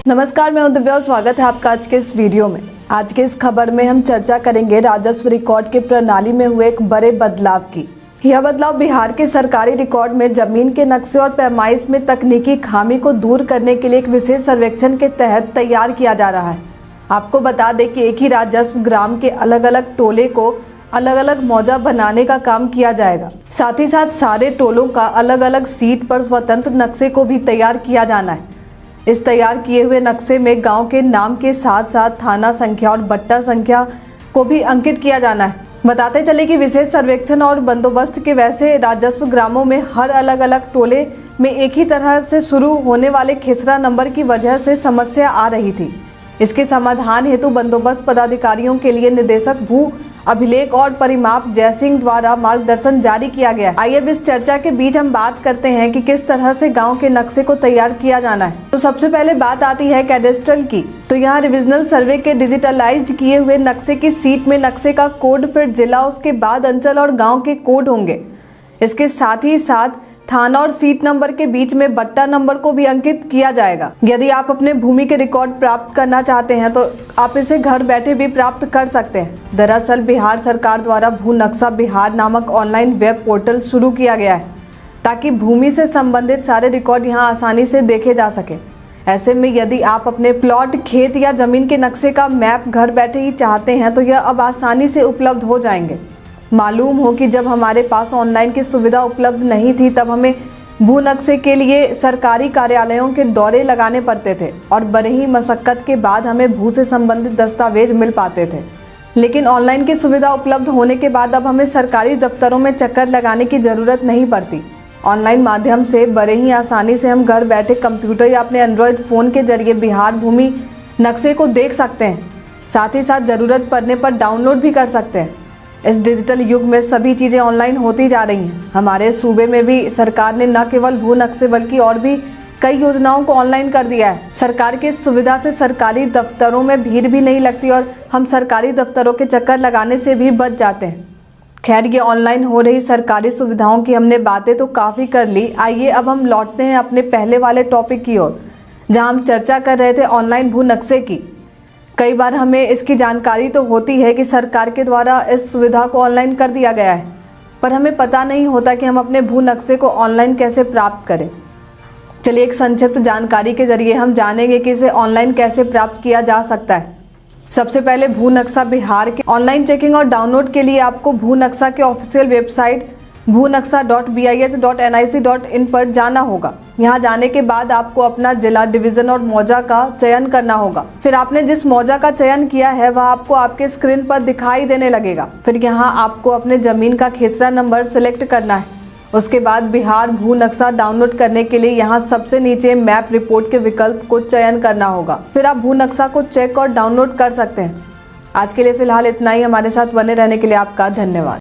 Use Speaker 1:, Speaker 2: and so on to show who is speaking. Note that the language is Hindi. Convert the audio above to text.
Speaker 1: नमस्कार, मैं हूं दिव्या और स्वागत है आपका आज के इस वीडियो में। आज के इस खबर में हम चर्चा करेंगे राजस्व रिकॉर्ड की प्रणाली में हुए एक बड़े बदलाव की। यह बदलाव बिहार के सरकारी रिकॉर्ड में जमीन के नक्शे और पैमाइश में तकनीकी खामी को दूर करने के लिए एक विशेष सर्वेक्षण के तहत तैयार किया जा रहा है। आपको बता दें कि एक ही राजस्व ग्राम के अलग अलग टोले को अलग अलग मौजा बनाने का काम किया जाएगा। साथ ही साथ सारे टोलों का अलग अलग सीट पर स्वतंत्र नक्शे को भी तैयार किया जाना है। इस तैयार किए हुए नक्शे में गांव के नाम के साथ साथ थाना संख्या और बट्टा संख्या को भी अंकित किया जाना है। बताते चले कि विशेष सर्वेक्षण और बंदोबस्त के वैसे राजस्व ग्रामों में हर अलग अलग टोले में एक ही तरह से शुरू होने वाले खेसरा नंबर की वजह से समस्या आ रही थी। इसके समाधान हेतु बंदोबस्त पदाधिकारियों के लिए निदेशक भू अभिलेख और परिमाप जयसिंह द्वारा मार्गदर्शन जारी किया गया है। आइए अब इस चर्चा के बीच हम बात करते हैं कि किस तरह से गांव के नक्शे को तैयार किया जाना है। तो सबसे पहले बात आती है कैडेस्ट्रल की। तो यहाँ रिविजनल सर्वे के डिजिटलाइज्ड किए हुए नक्शे की सीट में नक्शे का कोड, फिर जिला, उसके बाद अंचल और गाँव के कोड होंगे। इसके साथ ही साथ थाना और सीट नंबर के बीच में बट्टा नंबर को भी अंकित किया जाएगा। यदि आप अपने भूमि के रिकॉर्ड प्राप्त करना चाहते हैं तो आप इसे घर बैठे भी प्राप्त कर सकते हैं। दरअसल बिहार सरकार द्वारा भू नक्शा बिहार नामक ऑनलाइन वेब पोर्टल शुरू किया गया है ताकि भूमि से संबंधित सारे रिकॉर्ड यहां आसानी से देखे जा सके। ऐसे में यदि आप अपने प्लॉट, खेत या जमीन के नक्शे का मैप घर बैठे ही चाहते हैं तो यह अब आसानी से उपलब्ध हो जाएंगे। मालूम हो कि जब हमारे पास ऑनलाइन की सुविधा उपलब्ध नहीं थी तब हमें भू नक्शे के लिए सरकारी कार्यालयों के दौरे लगाने पड़ते थे और बड़े ही मशक्कत के बाद हमें भू से संबंधित दस्तावेज मिल पाते थे। लेकिन ऑनलाइन की सुविधा उपलब्ध होने के बाद अब हमें सरकारी दफ्तरों में चक्कर लगाने की ज़रूरत नहीं पड़ती। ऑनलाइन माध्यम से बड़े ही आसानी से हम घर बैठे कंप्यूटर या अपने एंड्रॉयड फ़ोन के जरिए बिहार भूमि नक्शे को देख सकते हैं। साथ ही साथ ज़रूरत पड़ने पर डाउनलोड भी कर सकते हैं। इस डिजिटल युग में सभी चीज़ें ऑनलाइन होती जा रही हैं। हमारे सूबे में भी सरकार ने न केवल भू नक्शे बल्कि और भी कई योजनाओं को ऑनलाइन कर दिया है। सरकार की इस सुविधा से सरकारी दफ्तरों में भीड़ भी नहीं लगती और हम सरकारी दफ्तरों के चक्कर लगाने से भी बच जाते हैं। खैर, ये ऑनलाइन हो रही सरकारी सुविधाओं की हमने बातें तो काफ़ी कर ली। आइए अब हम लौटते हैं अपने पहले वाले टॉपिक की ओर, जहाँ हम चर्चा कर रहे थे ऑनलाइन भू नक्शे की। कई बार हमें इसकी जानकारी तो होती है कि सरकार के द्वारा इस सुविधा को ऑनलाइन कर दिया गया है, पर हमें पता नहीं होता कि हम अपने भू नक्शे को ऑनलाइन कैसे प्राप्त करें। चलिए एक संक्षिप्त जानकारी के जरिए हम जानेंगे कि इसे ऑनलाइन कैसे प्राप्त किया जा सकता है। सबसे पहले भू नक्शा बिहार के ऑनलाइन चेकिंग और डाउनलोड के लिए आपको भू नक्शा के ऑफिशियल वेबसाइट bhunaksha.bis.nic.in पर जाना होगा। यहाँ जाने के बाद आपको अपना जिला, डिवीजन और मौजा का चयन करना होगा। फिर आपने जिस मौजा का चयन किया है वह आपको आपके स्क्रीन पर दिखाई देने लगेगा। फिर यहाँ आपको अपने जमीन का खेसरा नंबर सिलेक्ट करना है। उसके बाद बिहार भू नक्शा डाउनलोड करने के लिए यहाँ सबसे नीचे मैप रिपोर्ट के विकल्प को चयन करना होगा। फिर आप भू नक्शा को चेक और डाउनलोड कर सकते हैं। आज के लिए फिलहाल इतना ही। हमारे साथ बने रहने के लिए आपका धन्यवाद।